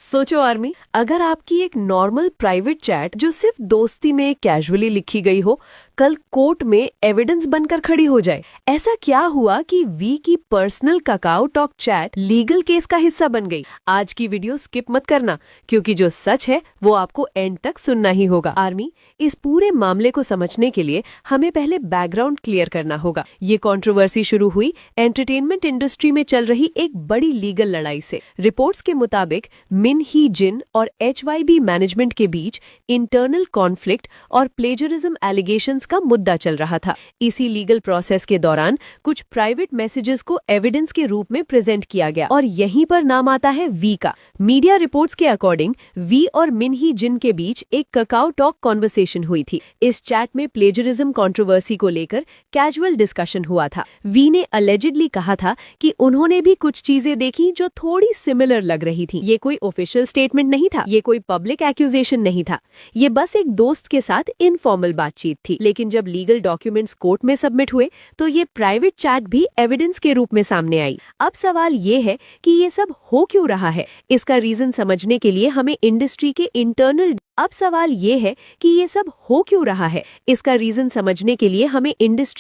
सोचो आर्मी, अगर आपकी एक नॉर्मल प्राइवेट चैट जो सिर्फ दोस्ती में कैजुअली लिखी गई हो, कल कोर्ट में एविडेंस बनकर खड़ी हो जाए। ऐसा क्या हुआ कि वी की personal cacao talk chat legal case का हिस्सा बन गई? आज की वीडियो स्किप मत करना, क्योंकि जो सच है वो आपको एंड तक सुनना ही होगा। आर्मी, इस पूरे मामले को समझने के लिए हमें पहले बैकग्राउंड क्लियर करना होगा। ये कंट्रोवर्सी शुरू हुई एंटरटेनमेंट इंडस्ट्री में चल रही एक बड़ी लीगल लड़ाई से। रिपोर्ट्स के मुताबिक मिन ही जिन और HYB मैनेजमेंट के बीच इंटरनल कॉन्फ्लिक्ट और प्लेजरिज्म एलिगेशंस का मुद्दा चल रहा था। इसी लीगल प्रोसेस के दौरान कुछ प्राइवेट मैसेजेस को एविडेंस के रूप में प्रेजेंट किया गया और यहीं पर नाम आता है वी का। मीडिया रिपोर्ट्स के अकॉर्डिंग वी और मिन ही जिन के बीच एक ककाओ टॉक कॉन्वर्सेशन हुई थी। इस चैट में प्लेजरिज्म कंट्रोवर्सी को लेकर कैजुअल डिस्कशन हुआ था। वी ने अलेजिडली कहा था कि उन्होंने भी कुछ चीजें देखी जो थोड़ी सिमिलर लग रही थी। ये कोई ऑफिशियल स्टेटमेंट नहीं था, ये कोई पब्लिक एक्यूजेशन नहीं था, ये बस एक दोस्त के साथ इनफॉर्मल बातचीत थी। लेकिन जब लीगल डॉक्यूमेंट्स कोर्ट में सबमिट हुए तो ये प्राइवेट चैट भी एविडेंस के रूप में सामने आई। अब सवाल ये है कि ये सब हो क्यों रहा है? इसका रीजन समझने के लिए हमें इंडस्ट्री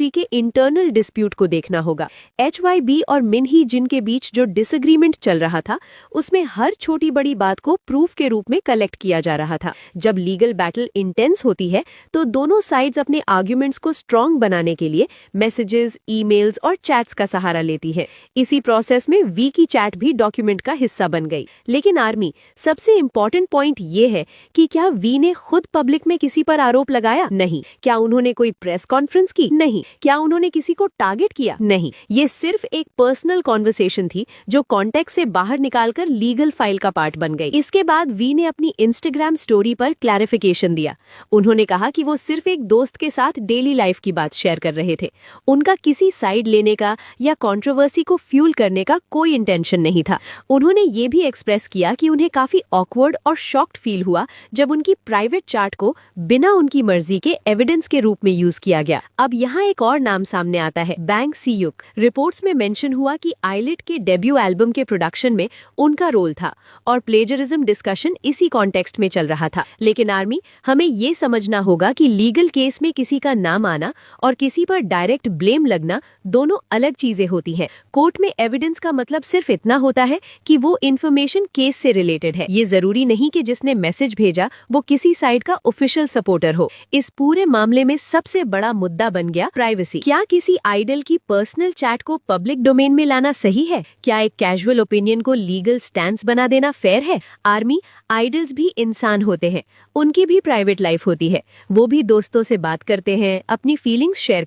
के इंटरनल डिस्प्यूट को देखना होगा। HYB और मिन ही जिन के बीच जो डिसएग्रीमेंट चल रहा था, उसमें हर छोटी बड़ी बात को प्रूफ के रूप में कलेक्ट किया जा रहा था। जब लीगल बैटल इंटेंस होती है तो दोनों साइड्स अपने आर्ग्यूमेंट्स को स्ट्रॉन्ग बनाने के लिए मैसेजेस, ईमेल्स और चैट्स का सहारा लेती है। इसी प्रोसेस में वी की चैट भी डॉक्यूमेंट का हिस्सा बन गई। लेकिन आर्मी, सबसे इंपॉर्टेंट पॉइंट ये है कि क्या वी ने खुद पब्लिक में किसी पर आरोप लगाया? नहीं। क्या उन्होंने कोई प्रेस कॉन्फ्रेंस की? नहीं। क्या उन्होंने किसी को टारगेट किया? नहीं। ये सिर्फ एक पर्सनल कॉन्वर्सेशन थी जो कॉन्टेक्स्ट से बाहर निकालकर लीगल फाइल का पार्ट बन गई। इसके बाद वी ने अपनी इंस्टाग्राम स्टोरी पर क्लैरिफिकेशन दिया। उन्होंने कहा कि वो सिर्फ एक दोस्त के साथ डेली लाइफ की बात शेयर कर रहे थे। उनका किसी साइड लेने का या कंट्रोवर्सी को फ्यूल करने का कोई इंटेंशन नहीं था। उन्होंने ये भी एक्सप्रेस किया कि उन्हें काफी ऑकवर्ड और शॉक्ड फील हुआ जब उनकी प्राइवेट चैट को बिना उनकी मर्जी के एविडेंस के रूप में यूज किया गया। अब यहाँ एक और नाम सामने आता है, बैंग सी-युक। रिपोर्ट्स में मेंशन हुआ कि आइलेट के डेब्यू एल्बम के प्रोडक्शन में उनका रोल था और प्लेजरिज्म डिस्कशन इसी कॉन्टेक्स्ट में चल रहा था। लेकिन आर्मी, हमें ये समझना होगा कि लीगल केस में किसी का नाम आना और किसी पर डायरेक्ट ब्लेम लगना दोनों अलग चीजें होती हैं। कोर्ट में एविडेंस का मतलब सिर्फ इतना होता है कि वो इन्फॉर्मेशन केस से रिलेटेड है। ये जरूरी नहीं कि जिसने मैसेज भेजा वो किसी साइड का ऑफिशियल सपोर्टर हो। इस पूरे मामले में सबसे बड़ा मुद्दा बन गया प्राइवेसी। क्या किसी आइडल की पर्सनल चैट को पब्लिक डोमेन में लाना सही है? क्या एक कैजुअल ओपिनियन को लीगल स्टैंस बना देना फेयर है? आर्मी, आइडल्स भी इंसान होते हैं, उनकी भी प्राइवेट लाइफ होती है। वो भी दोस्तों से बात करते हैं, अपनी फीलिंग्स शेयर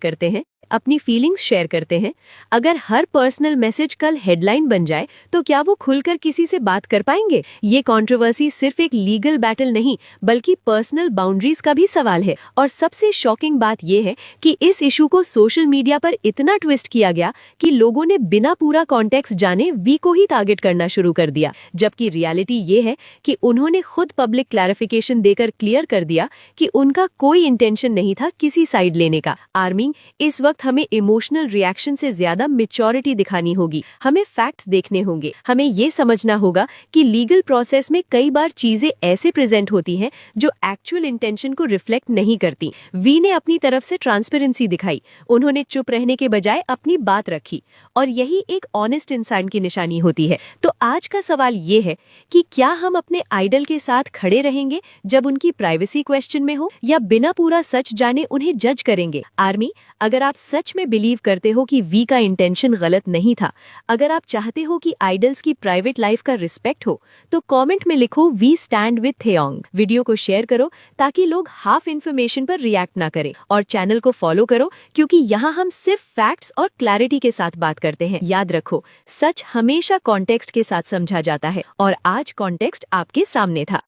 करते हैं। अगर हर पर्सनल मैसेज कल हेडलाइन बन जाए तो क्या वो खुलकर किसी से बात कर पाएंगे? ये कंट्रोवर्सी सिर्फ एक लीगल बैटल नहीं, बल्कि पर्सनल बाउंड्रीज का भी सवाल है। और सबसे शॉकिंग बात यह है कि इस इशू को सोशल मीडिया पर इतना ट्विस्ट किया गया कि लोगों ने बिना पूरा कॉन्टेक्स्ट जाने वी को ही टारगेट करना शुरू कर दिया, जबकि रियलिटी ये है कि उन्होंने खुद पब्लिक क्लैरिफिकेशन देकर क्लियर कर दिया कि उनका कोई इंटेंशन नहीं था किसी साइड लेने का। आर्मी, इस वक्त हमें इमोशनल रिएक्शन से ज्यादा मैच्योरिटी दिखानी होगी। हमें फैक्ट्स देखने होंगे। हमें ये समझना होगा कि लीगल प्रोसेस में कई बार चीजें ऐसे प्रेजेंट होती हैं जो एक्चुअल इंटेंशन को रिफ्लेक्ट नहीं करती। वी ने अपनी तरफ से ट्रांसपेरेंसी दिखाई। उन्होंने चुप रहने के बजाय अपनी बात रखी और यही एक ऑनेस्ट इंसान की निशानी होती है। तो आज का सवाल ये है कि क्या हम अपने आइडल के साथ खड़े रहेंगे जब उनकी प्राइवेसी क्वेश्चन में हो, या बिना पूरा सच जाने उन्हें जज करेंगे? आर्मी, अगर आप सच में बिलीव करते हो कि वी का इंटेंशन गलत नहीं था, अगर आप चाहते हो कि आइडल्स की प्राइवेट लाइफ का रिस्पेक्ट हो, तो कमेंट में लिखो वी स्टैंड विद थेओंग। वीडियो को शेयर करो ताकि लोग हाफ इन्फॉर्मेशन पर रिएक्ट ना करें, और चैनल को फॉलो करो क्योंकि यहाँ हम सिर्फ फैक्ट्स और क्लैरिटी के साथ बात करते हैं। याद रखो, सच हमेशा कॉन्टेक्स्ट के साथ समझा जाता है और आज कॉन्टेक्स्ट आपके सामने था।